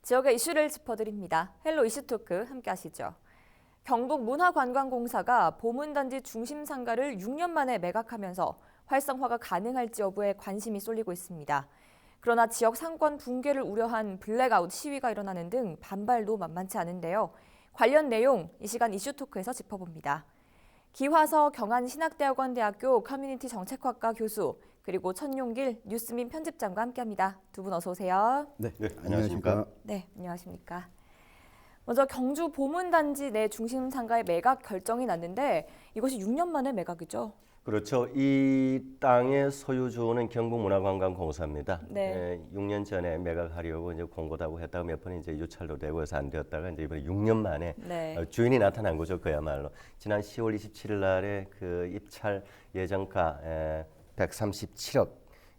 지역의 이슈를 짚어드립니다. 헬로 이슈토크 함께 하시죠. 경북문화관광공사가 보문단지 중심 상가를 6년 만에 매각하면서 활성화가 가능할지 여부에 관심이 쏠리고 있습니다. 그러나 지역 상권 붕괴를 우려한 블랙아웃 시위가 일어나는 등 반발도 만만치 않은데요. 관련 내용 이 시간 이슈토크에서 짚어봅니다. 기화서 경안신학대학원대학교 커뮤니티 정책학과 교수 그리고 천용길 뉴스민 편집장과 함께합니다. 두 분 어서 오세요. 네, 안녕하십니까. 네, 안녕하십니까. 먼저 경주 보문단지 내 중심 상가의 매각 결정이 났는데 이것이 6년 만에 매각이죠. 그렇죠. 이 땅의 소유주는 경북문화관광공사입니다. 네. 6년 전에 매각하려고 이제 공고하고 했다가 몇 번 이제 유찰도 되고 해서 안 되었다가 이제 이번에 6년 만에 네. 주인이 나타난 거죠. 그야말로 지난 10월 27일 날에 그 입찰 예정가 137억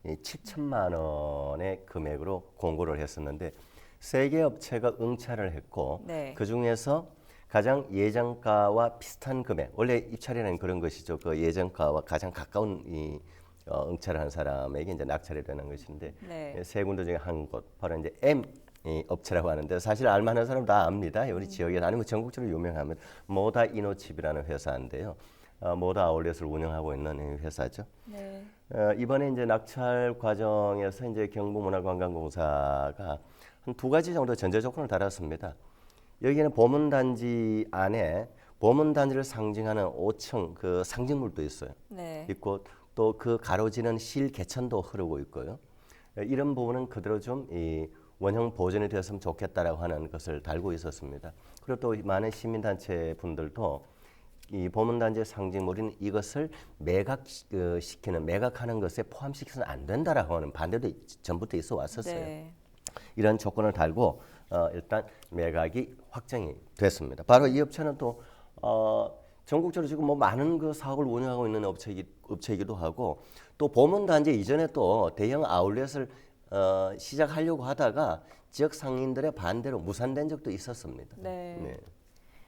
7천만 원의 금액으로 공고를 했었는데 세 개 업체가 응찰을 했고 네. 그 중에서 가장 예정가와 비슷한 금액, 원래 입찰이라는 그런 것이죠. 그 예정가와 가장 가까운 이 응찰을 한 사람에게 이제 낙찰이 되는 것인데 네. 세 군데 중에 한 곳, 바로 이제 M 이 업체라고 하는데 사실 알만한 사람 다 압니다. 우리 지역에 아니면 전국적으로 유명하면 모다 이노칩이라는 회사인데요. 모다 아울렛을 운영하고 있는 이 회사죠. 네. 이번에 이제 낙찰 과정에서 이제 경북문화관광공사가 한 두 가지 정도 전제 조건을 달았습니다. 여기는 보문단지 안에 보문단지를 상징하는 5층 그 상징물도 있어요. 네. 있고 또 그 가로지는 실 개천도 흐르고 있고요. 이런 부분은 그대로 좀 이 원형 보존이 되었으면 좋겠다라고 하는 것을 달고 있었습니다. 그리고 또 많은 시민단체 분들도 이 보문단지의 상징물인 이것을 매각하는 것에 포함시켜서는 안 된다라고 하는 반대도 전부터 있어 왔었어요. 네. 이런 조건을 달고 일단 매각이 확정이 됐습니다. 바로 이 업체는 또 전국적으로 지금 뭐 많은 그 사업을 운영하고 있는 업체이기도 하고 또 보문단지 이전에 또 대형 아울렛을 시작하려고 하다가 지역 상인들의 반대로 무산된 적도 있었습니다. 네. 네.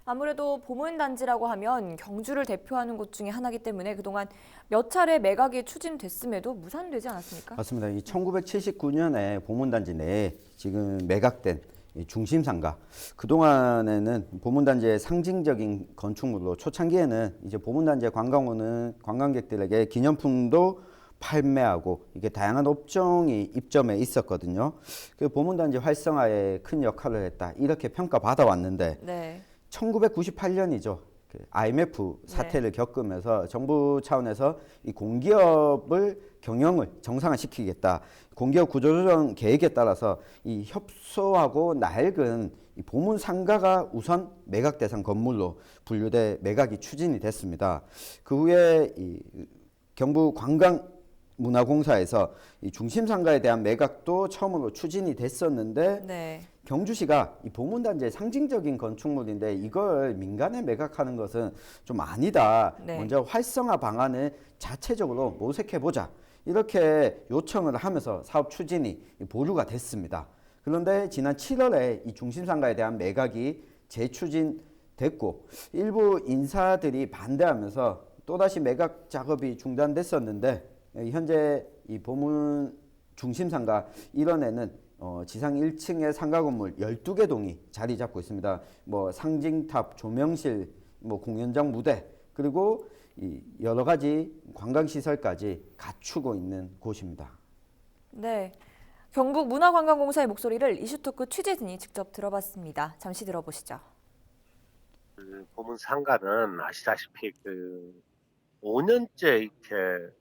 아무래도 보문단지라고 하면 경주를 대표하는 곳 중에 하나이기 때문에 그동안 몇 차례 매각이 추진됐음에도 무산되지 않았습니까? 맞습니다. 이 1979년에 보문단지 내에 지금 매각된 이 중심상가, 그동안에는 보문단지의 상징적인 건축물로 초창기에는 이제 보문단지의 관광객들에게 기념품도 판매하고 이게 다양한 업종이 입점해 있었거든요. 그 보문단지 활성화에 큰 역할을 했다, 이렇게 평가받아 왔는데 네. 1998년이죠. IMF 사태를 겪으면서 정부 차원에서 이 공기업을 경영을 정상화시키겠다. 공기업 구조조정 계획에 따라서 이 협소하고 낡은 이 보문 상가가 우선 매각 대상 건물로 분류돼 매각이 추진이 됐습니다. 그 후에 이 경북 관광문화공사에서 이 중심 상가에 대한 매각도 처음으로 추진이 됐었는데 네. 경주시가 이 보문단지의 상징적인 건축물인데 이걸 민간에 매각하는 것은 좀 아니다. 네. 먼저 활성화 방안을 자체적으로 모색해보자. 이렇게 요청을 하면서 사업 추진이 보류가 됐습니다. 그런데 지난 7월에 이 중심상가에 대한 매각이 재추진됐고 일부 인사들이 반대하면서 또다시 매각 작업이 중단됐었는데 현재 이 보문 중심상가 일원에는 지상 1층의 상가 건물 12개 동이 자리 잡고 있습니다. 뭐 상징탑, 조명실, 뭐 공연장 무대, 그리고 이 여러 가지 관광시설까지 갖추고 있는 곳입니다. 네. 경북문화관광공사의 목소리를 이슈토크 취재진이 직접 들어봤습니다. 잠시 들어보시죠. 그 보문 상가는 아시다시피 그 5년째 이렇게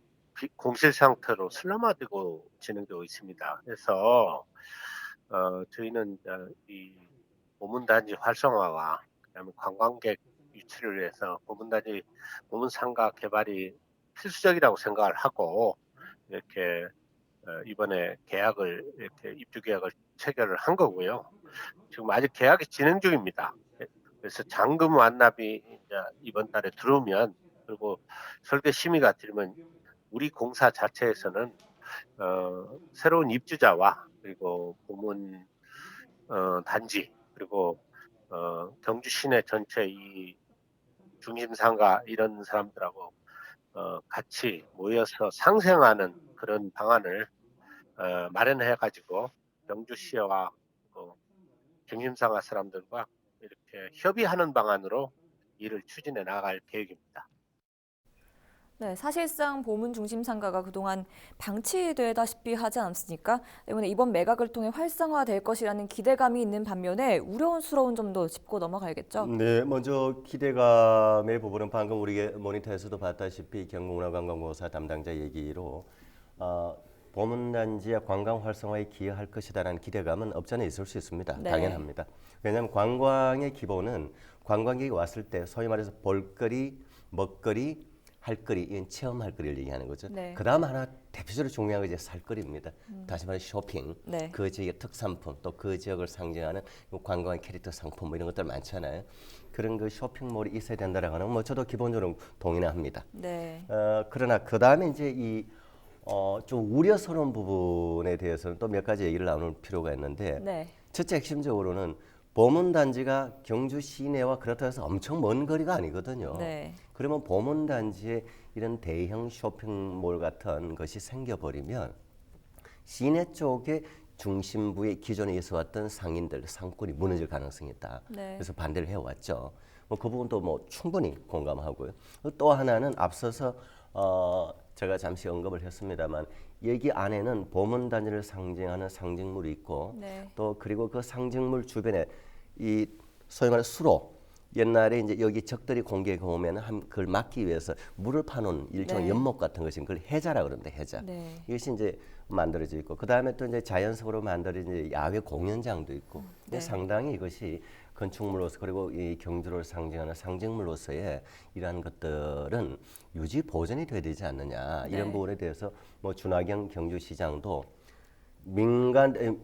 공실 상태로 슬럼화되고 진행되고 있습니다. 그래서 저희는 이 보문단지 활성화와 그다음에 관광객 유치를 위해서 보문 상가 개발이 필수적이라고 생각을 하고 이렇게 이번에 이렇게 입주 계약을 체결을 한 거고요. 지금 아직 계약이 진행 중입니다. 그래서 잔금 완납이 이제 이번 달에 들어오면, 그리고 설계 심의가 들으면 우리 공사 자체에서는 새로운 입주자와 그리고 보문 단지, 그리고 경주 시내 전체 이 중심상가 이런 사람들하고 같이 모여서 상생하는 그런 방안을 마련해 가지고 경주시와 중심상가 사람들과 이렇게 협의하는 방안으로 일을 추진해 나갈 계획입니다. 네, 사실상 보문 중심 상가가 그동안 방치되다시피 하지 않았습니까? 때문에 이번 매각을 통해 활성화될 것이라는 기대감이 있는 반면에 우려스러운 점도 짚고 넘어가야겠죠. 네, 먼저 기대감의 부분은 방금 우리 모니터에서도 봤다시피 경북문화관광공사 담당자 얘기로 보문단지의 관광 활성화에 기여할 것이다라는 기대감은 없지 않아 있을 수 있습니다. 네. 당연합니다. 왜냐하면 관광의 기본은 관광객이 왔을 때 소위 말해서 볼거리, 먹거리, 할거리, 이건 체험할 거리를 얘기하는 거죠. 네. 그다음 하나 대표적으로 중요한 게 이제 살거리입니다. 다시 말해 쇼핑, 네. 그 지역의 특산품, 또 그 지역을 상징하는 관광의 캐릭터 상품 뭐 이런 것들 많잖아요. 그런 그 쇼핑몰이 있어야 된다라고 하는 뭐 저도 기본적으로 동의는 합니다. 네. 그러나 그 다음에 이제 좀 우려스러운 부분에 대해서는 또 몇 가지 얘기를 나눌 필요가 있는데 네. 첫째 핵심적으로는 보문단지가 경주 시내와 그렇다고 해서 엄청 먼 거리가 아니거든요. 네. 그러면 보문단지에 이런 대형 쇼핑몰 같은 것이 생겨버리면 시내 쪽에 중심부에 기존에 있어왔던 상인들, 상권이 무너질 가능성이 있다. 네. 그래서 반대를 해왔죠. 그 부분도 뭐 충분히 공감하고요. 또 하나는 앞서서 제가 잠시 언급을 했습니다만 여기 안에는 보문단지를 상징하는 상징물이 있고 네. 또 그리고 그 상징물 주변에 이 소위 말해 수로 옛날에 이제 여기 적들이 공격해 오면 그걸 막기 위해서 물을 파놓은 일종의 네. 연못 같은 것인 그걸 해자라 그러는데 해자. 네. 이것이 이제 만들어져 있고 그 다음에 또 이제 자연석으로 만들어진 이제 야외 공연장도 있고 네. 상당히 이것이 건축물로서 그리고 이 경주를 상징하는 상징물로서의 이러한 것들은 유지 보존이 돼야 되지 않느냐 이런 네. 부분에 대해서 뭐 준하경 경주시장도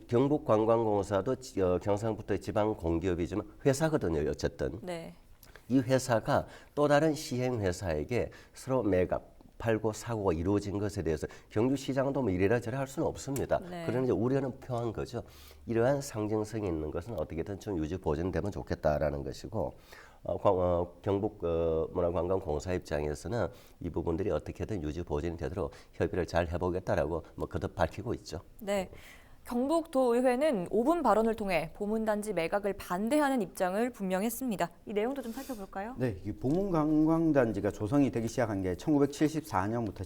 경북관광공사도 경상북도의 지방 공기업이지만 회사거든요. 어쨌든 네. 이 회사가 또 다른 시행 회사에게 서로 매각 팔고 사고가 이루어진 것에 대해서 경주시장도 뭐 이래라 저래 할 수는 없습니다. 네. 그런 이제 우려는 표한 거죠. 이러한 상징성이 있는 것은 어떻게든 좀 유지 보존되면 좋겠다라는 것이고 경북 문화관광공사 입장에서는 이 부분들이 어떻게든 유지 보존이 되도록 협의를 잘 해보겠다라고 뭐 거듭 밝히고 있죠. 네. 경북도의회는 5분 발언을 통해 보문단지 매각을 반대하는 입장을 분명했습니다. 이 내용도 좀 살펴볼까요? 네, 이 보문관광단지가 조성이 되기 시작한 게 1974년부터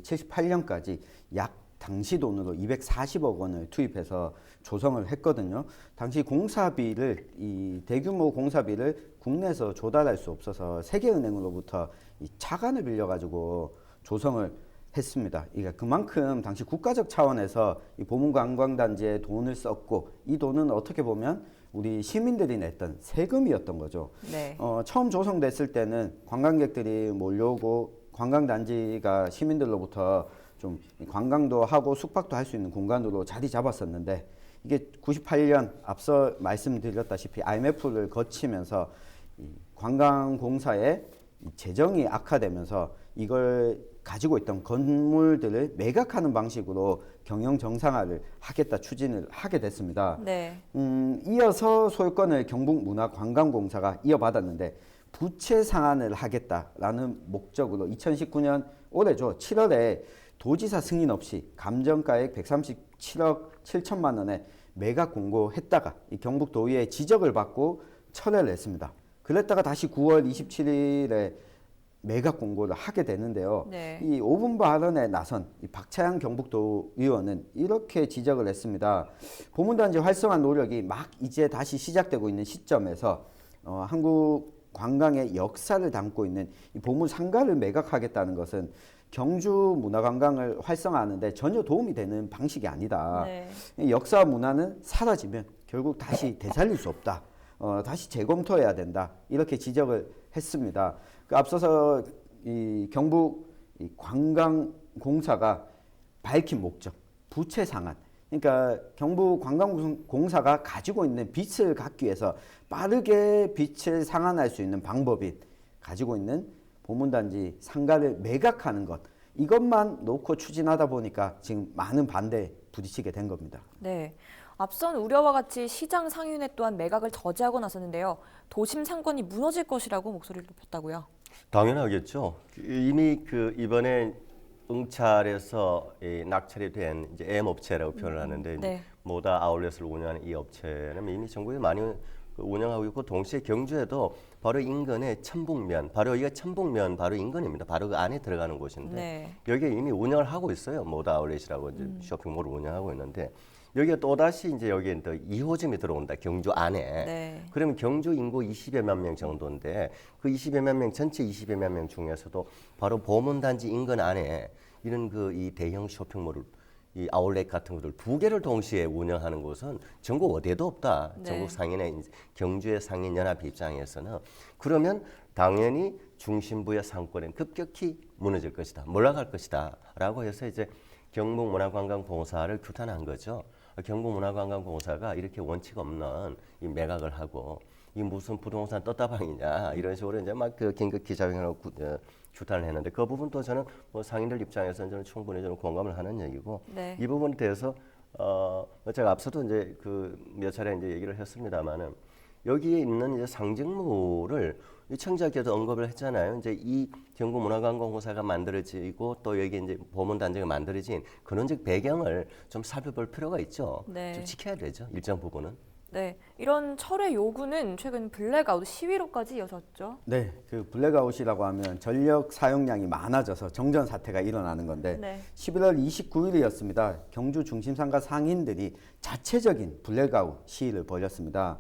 78년까지 약 당시 돈으로 240억 원을 투입해서 조성을 했거든요. 당시 공사비를 이 대규모 공사비를 국내에서 조달할 수 없어서 세계은행으로부터 이 차관을 빌려가지고 조성을 했습니다. 그러니까 그만큼 당시 국가적 차원에서 이 보문관광단지에 돈을 썼고 이 돈은 어떻게 보면 우리 시민들이 냈던 세금이었던 거죠. 네. 처음 조성됐을 때는 관광객들이 몰려오고 관광단지가 시민들로부터 좀 관광도 하고 숙박도 할 수 있는 공간으로 자리 잡았었는데 이게 98년 앞서 말씀드렸다시피 IMF를 거치면서 이 관광공사의 재정이 악화되면서 이걸 가지고 있던 건물들을 매각하는 방식으로 경영 정상화를 하겠다 추진을 하게 됐습니다. 네. 이어서 소유권을 경북문화관광공사가 이어받았는데 부채 상환을 하겠다라는 목적으로 2019년 올해죠. 7월에 도지사 승인 없이 감정가액 137억 7천만 원에 매각 공고했다가 이 경북도의회 지적을 받고 철회를 했습니다. 그랬다가 다시 9월 27일에 매각 공고를 하게 되는데요. 네. 이 5분 발언에 나선 이 박차양 경북도 의원은 이렇게 지적을 했습니다. 보문단지 활성화 노력이 막 이제 다시 시작되고 있는 시점에서 한국 관광의 역사를 담고 있는 이 보문 상가를 매각하겠다는 것은 경주 문화관광을 활성화하는데 전혀 도움이 되는 방식이 아니다. 네. 이 역사와 문화는 사라지면 결국 다시 되살릴 수 없다. 다시 재검토해야 된다. 이렇게 지적을 했습니다. 그 앞서서 이 경북 이 관광공사가 밝힌 목적, 부채 상환. 그러니까 경북관광공사가 가지고 있는 빚을 갚기 위해서 빠르게 빚을 상환할 수 있는 방법인 가지고 있는 보문단지 상가를 매각하는 것. 이것만 놓고 추진하다 보니까 지금 많은 반대에 부딪히게 된 겁니다. 네. 앞선 우려와 같이 시장 상인회 또한 매각을 저지하고 나섰는데요. 도심 상권이 무너질 것이라고 목소리를 높였다고요. 당연하겠죠. 이미 이번에 응찰에서 낙찰이 된 이제 M업체라고 표현을 하는데 네. 모다 아울렛을 운영하는 이 업체는 이미 전국에 많이 운영하고 있고 동시에 경주에도 바로 인근에 천북면, 바로 여기가 천북면 바로 인근입니다. 바로 그 안에 들어가는 곳인데 네. 여기에 이미 운영을 하고 있어요. 모다 아울렛이라고 이제 쇼핑몰을 운영하고 있는데 여기가 또 다시 이제 여기에 또 2호점이 들어온다. 경주 안에. 네. 그러면 경주 인구 20여만 명 정도인데 그 20여만 명 전체 20여만 명 중에서도 바로 보문단지 인근 안에 이런 그 이 대형 쇼핑몰을 이 아울렛 같은 것들 두 개를 동시에 운영하는 곳은 전국 어디에도 없다. 네. 전국 상인의 경주의 상인 연합 입장에서는 그러면 당연히 중심부의 상권은 급격히 무너질 것이다. 몰락할 것이다라고 해서 이제 경북문화관광공사를 규탄한 거죠. 경북문화관광공사가 이렇게 원칙 없는 이 매각을 하고 이 무슨 부동산 떴다방이냐 이런 식으로 이제 막 그 긴급 기자회견을 규탄을 했는데 그 부분도 저는 뭐 상인들 입장에서는 저는 충분히 저는 공감을 하는 얘기고 네. 이 부분에 대해서 제가 앞서도 이제 그 몇 차례 이제 얘기를 했습니다만은 여기에 있는 이제 상징물을 이 청자께도 언급을 했잖아요. 이제 이 경북문화관광공사가 만들어지고 또 여기 이제 보문단지가 만들어진 근원적 배경을 좀 살펴볼 필요가 있죠. 네. 좀 지켜야 되죠. 일정 부분은. 네. 이런 철회 요구는 최근 블랙아웃 시위로까지 이어졌죠. 네, 그 블랙아웃이라고 하면 전력 사용량이 많아져서 정전 사태가 일어나는 건데 네. 11월 29일이었습니다. 경주 중심상가 상인들이 자체적인 블랙아웃 시위를 벌였습니다.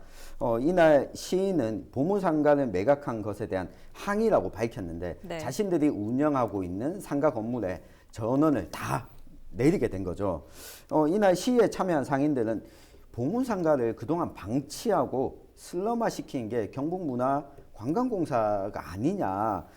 이날 시위는 보문상가를 매각한 것에 대한 항의라고 밝혔는데 네. 자신들이 운영하고 있는 상가 건물에 전원을 다 내리게 된 거죠. 이날 시위에 참여한 상인들은 보문상가를 그동안 방치하고 슬럼화시킨 게 경북문화관광공사가 아니냐.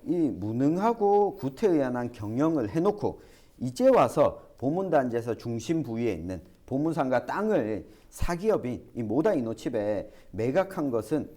이 무능하고 구태의연한 경영을 해놓고 이제 와서 보문단지에서 중심 부위에 있는 보문상가 땅을 사기업인 이 모다 이노칩에 매각한 것은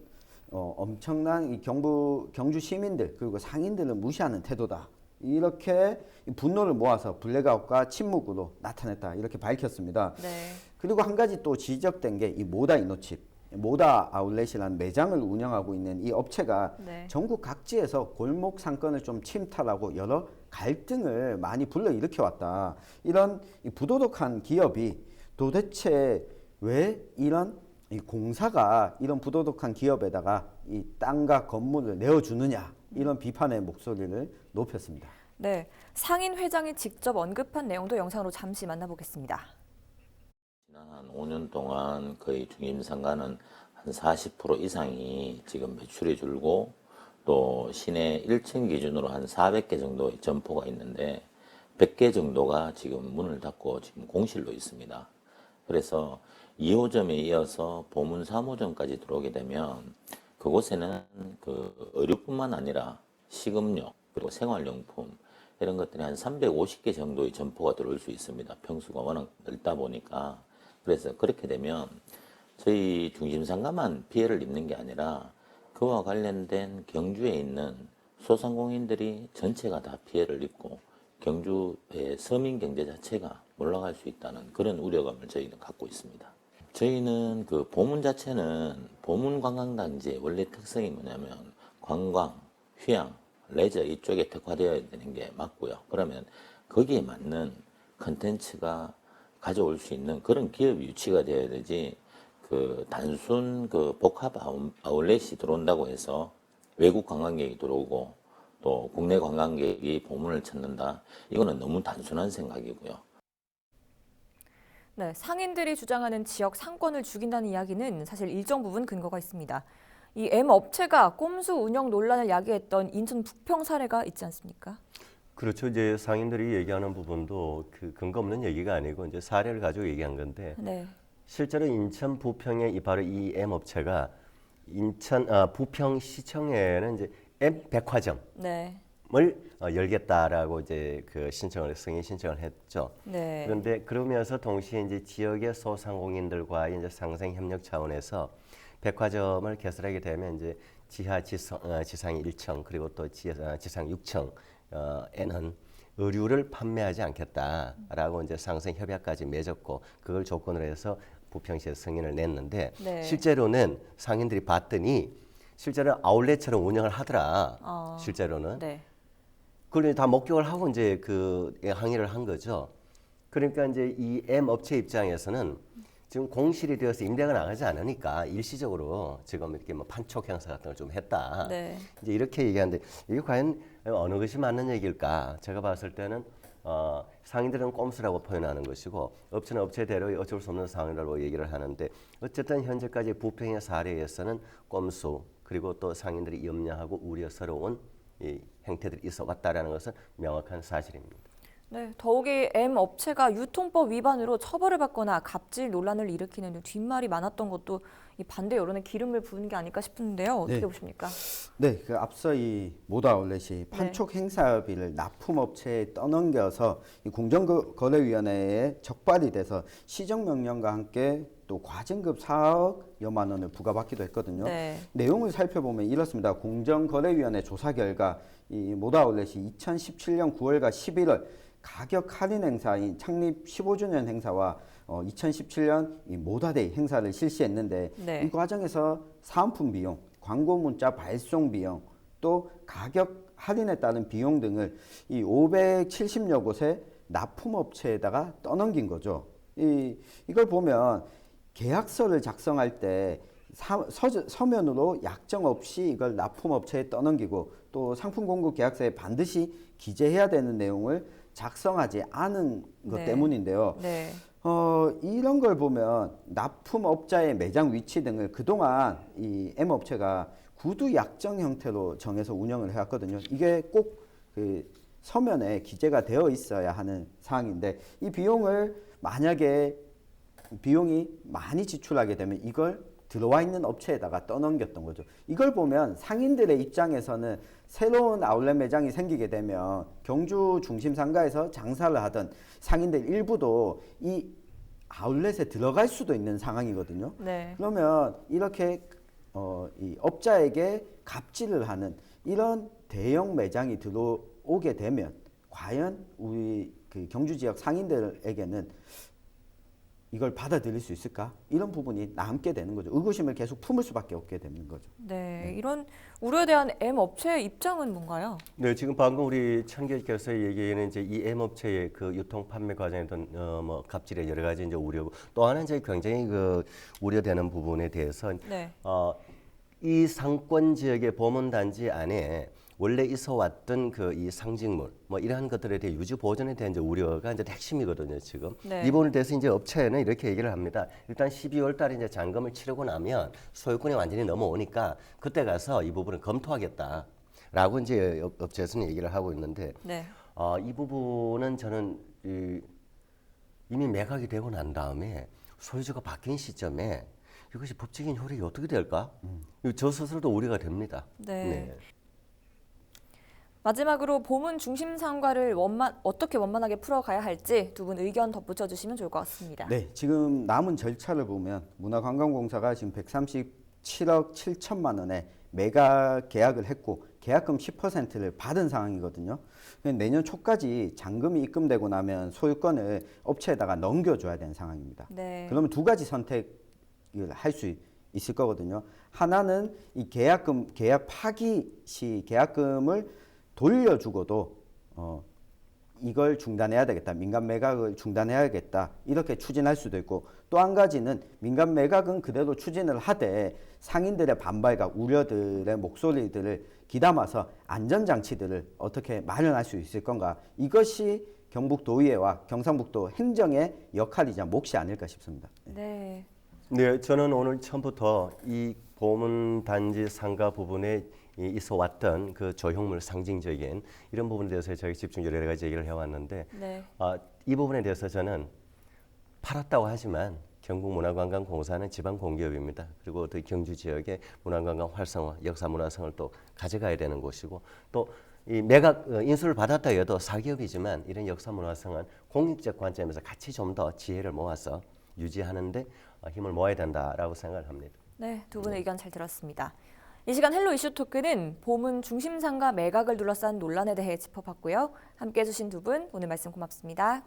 엄청난 이 경주 시민들 그리고 상인들을 무시하는 태도다. 이렇게 분노를 모아서 블랙아웃과 침묵으로 나타냈다. 이렇게 밝혔습니다. 네. 그리고 한 가지 또 지적된 게 이 모다 이노칩, 모다 아울렛이라는 매장을 운영하고 있는 이 업체가 네. 전국 각지에서 골목 상권을 좀 침탈하고 여러 갈등을 많이 불러일으켜 왔다. 이런 이 부도덕한 기업이 도대체 왜 이런 이 공사가 이런 부도덕한 기업에다가 이 땅과 건물을 내어주느냐 이런 비판의 목소리를 높였습니다. 네. 상인 회장이 직접 언급한 내용도 영상으로 잠시 만나보겠습니다. 지난 한 5년 동안 거의 중심상가는 한 40% 이상이 지금 매출이 줄고 또 시내 1층 기준으로 한 400개 정도의 점포가 있는데 100개 정도가 지금 문을 닫고 지금 공실로 있습니다. 그래서 2호점에 이어서 보문 3호점까지 들어오게 되면 그곳에는 그 의류뿐만 아니라 식음료 그리고 생활용품 이런 것들이 한 350개 정도의 점포가 들어올 수 있습니다. 평수가 워낙 넓다 보니까. 그래서 그렇게 되면 저희 중심상가만 피해를 입는 게 아니라 그와 관련된 경주에 있는 소상공인들이 전체가 다 피해를 입고 경주의 서민 경제 자체가 몰락할 수 있다는 그런 우려감을 저희는 갖고 있습니다. 저희는 그 보문 자체는 보문 관광단지의 원래 특성이 뭐냐면 관광, 휴양, 레저 이쪽에 특화되어야 되는 게 맞고요. 그러면 거기에 맞는 컨텐츠가 가져올 수 있는 그런 기업이 유치가 되어야 되지 그 단순 그 복합 아울렛이 들어온다고 해서 외국 관광객이 들어오고 또 국내 관광객이 보문을 찾는다. 이거는 너무 단순한 생각이고요. 네, 상인들이 주장하는 지역 상권을 죽인다는 이야기는 사실 일정 부분 근거가 있습니다. 이 M 업체가 꼼수 운영 논란을 야기했던 인천 부평 사례가 있지 않습니까? 그렇죠. 이제 상인들이 얘기하는 부분도 그 근거 없는 얘기가 아니고 이제 사례를 가지고 얘기한 건데 네. 실제로 인천 부평의 바로 이 M 업체가 인천 부평시청에는 이제 M 백화점을 네. 열겠다라고 이제 그 승인 신청을 했죠. 네. 그런데 그러면서 동시에 이제 지역의 소상공인들과 이제 상생 협력 차원에서 백화점을 개설하게 되면 이제 지상 1층 그리고 또 지상 6층에는 의류를 판매하지 않겠다라고 이제 상생 협약까지 맺었고 그걸 조건으로 해서 부평시에 승인을 냈는데 네. 실제로는 상인들이 봤더니 실제로 아울렛처럼 운영을 하더라. 실제로는. 네. 그걸 다 목격을 하고 이제 그 항의를 한 거죠. 그러니까 이제 이 M 업체 입장에서는 지금 공실이 되어서 임대가 나가지 않으니까 일시적으로 지금 이렇게 뭐 판촉 행사 같은 걸 좀 했다. 네. 이제 이렇게 얘기하는데 이게 과연 어느 것이 맞는 얘기일까? 제가 봤을 때는 상인들은 꼼수라고 표현하는 것이고 업체는 업체대로 어쩔 수 없는 상황이라고 얘기를 하는데 어쨌든 현재까지 부평의 사례에서는 꼼수 그리고 또 상인들이 염려하고 우려스러운 이 행태들이 있어 왔다라는 것은 명확한 사실입니다. 네, 더욱이 M 업체가 유통법 위반으로 처벌을 받거나 갑질 논란을 일으키는 뒷말이 많았던 것도 이 반대 여론에 기름을 부은 게 아닐까 싶은데요. 어떻게 네. 보십니까? 네, 그 앞서 이 모다아울렛이 판촉 행사비를 납품업체에 떠넘겨서 이 공정거래위원회에 적발이 돼서 시정명령과 함께 또 과징금 4억여만 원을 부과받기도 했거든요. 네. 내용을 살펴보면 이렇습니다. 공정거래위원회 조사 결과 이 모다아울렛이 2017년 9월과 11월 가격 할인 행사인 창립 15주년 행사와 2017년 이 모다데이 행사를 실시했는데 네. 이 과정에서 사은품 비용, 광고 문자 발송 비용, 또 가격 할인에 따른 비용 등을 이 570여 곳의 납품업체에다가 떠넘긴 거죠. 이걸 보면 계약서를 작성할 때 서면으로 약정 없이 이걸 납품업체에 떠넘기고 또 상품 공급 계약서에 반드시 기재해야 되는 내용을 작성하지 않은 것 네. 때문인데요. 네. 이런 걸 보면 납품업자의 매장 위치 등을 그동안 이 M업체가 구두 약정 형태로 정해서 운영을 해왔거든요. 이게 꼭 그 서면에 기재가 되어 있어야 하는 사항인데 이 비용을 만약에 비용이 많이 지출하게 되면 이걸 들어와 있는 업체에다가 떠넘겼던 거죠. 이걸 보면 상인들의 입장에서는 새로운 아울렛 매장이 생기게 되면 경주 중심 상가에서 장사를 하던 상인들 일부도 이 아울렛에 들어갈 수도 있는 상황이거든요. 네. 그러면 이렇게 이 업자에게 갑질을 하는 이런 대형 매장이 들어오게 되면 과연 우리 그 경주 지역 상인들에게는 이걸 받아들일 수 있을까? 이런 부분이 남게 되는 거죠. 의구심을 계속 품을 수밖에 없게 되는 거죠. 네. 이런 우려에 대한 M 업체의 입장은 뭔가요? 네, 지금 방금 우리 창규께서 얘기하는 이제 이 M 업체의 그 유통 판매 과정에던 뭐 갑질의 여러 가지 이제 우려고 또 하나 이제 굉장히 그 우려되는 부분에 대해서 네. 이 상권 지역의 보문 단지 안에 원래 있어 왔던 그 이 상징물 뭐 이러한 것들에 대해 유지 보존에 대한 이제 우려가 이제 핵심이거든요 지금. 네. 이 부분에 대해서 이제 업체는 이렇게 얘기를 합니다. 일단 12월 달에 이제 잔금을 치르고 나면 소유권이 완전히 넘어오니까 그때 가서 이 부분을 검토하겠다라고 이제 업체에서는 얘기를 하고 있는데 네. 이 부분은 저는 이미 매각이 되고 난 다음에 소유주가 바뀐 시점에 이것이 법적인 효력이 어떻게 될까? 저 스스로도 우려가 됩니다. 네. 마지막으로 보문 중심 상가를 어떻게 원만하게 풀어가야 할지 두 분 의견 덧붙여 주시면 좋을 것 같습니다. 네, 지금 남은 절차를 보면 문화관광공사가 지금 137억 7천만 원에 매각 계약을 했고 계약금 10%를 받은 상황이거든요. 내년 초까지 잔금이 입금되고 나면 소유권을 업체에다가 넘겨줘야 되는 상황입니다. 네. 그러면 두 가지 선택을 할 수 있을 거거든요. 하나는 이 계약금, 계약 파기 시 계약금을 돌려주고도 이걸 중단해야 되겠다. 민간 매각을 중단해야겠다. 이렇게 추진할 수도 있고 또 한 가지는 민간 매각은 그대로 추진을 하되 상인들의 반발과 우려들의 목소리들을 귀담아서 안전장치들을 어떻게 마련할 수 있을 건가. 이것이 경북도의회와 경상북도 행정의 역할이자 몫이 아닐까 싶습니다. 네. 네, 저는 오늘 처음부터 이 보문 단지 상가 부분에 있어 왔던 그 조형물 상징적인 이런 부분에 대해서 저희 집중 여러 가지 얘기를 해왔는데 네. 이 부분에 대해서 저는 팔았다고 하지만 경북문화관광공사는 지방 공기업입니다. 그리고 또 경주 지역의 문화관광 활성화, 역사 문화성을 또 가져가야 되는 곳이고 또 이 매각 인수를 받았다 해도 사기업이지만 이런 역사 문화성은 공익적 관점에서 같이 좀 더 지혜를 모아서 유지하는데 힘을 모아야 된다라고 생각을 합니다. 네, 두 분의 의견 잘 들었습니다. 이 시간 헬로 이슈 토크는 보문 중심 상가 매각을 둘러싼 논란에 대해 짚어봤고요. 함께해 주신 두 분 오늘 말씀 고맙습니다.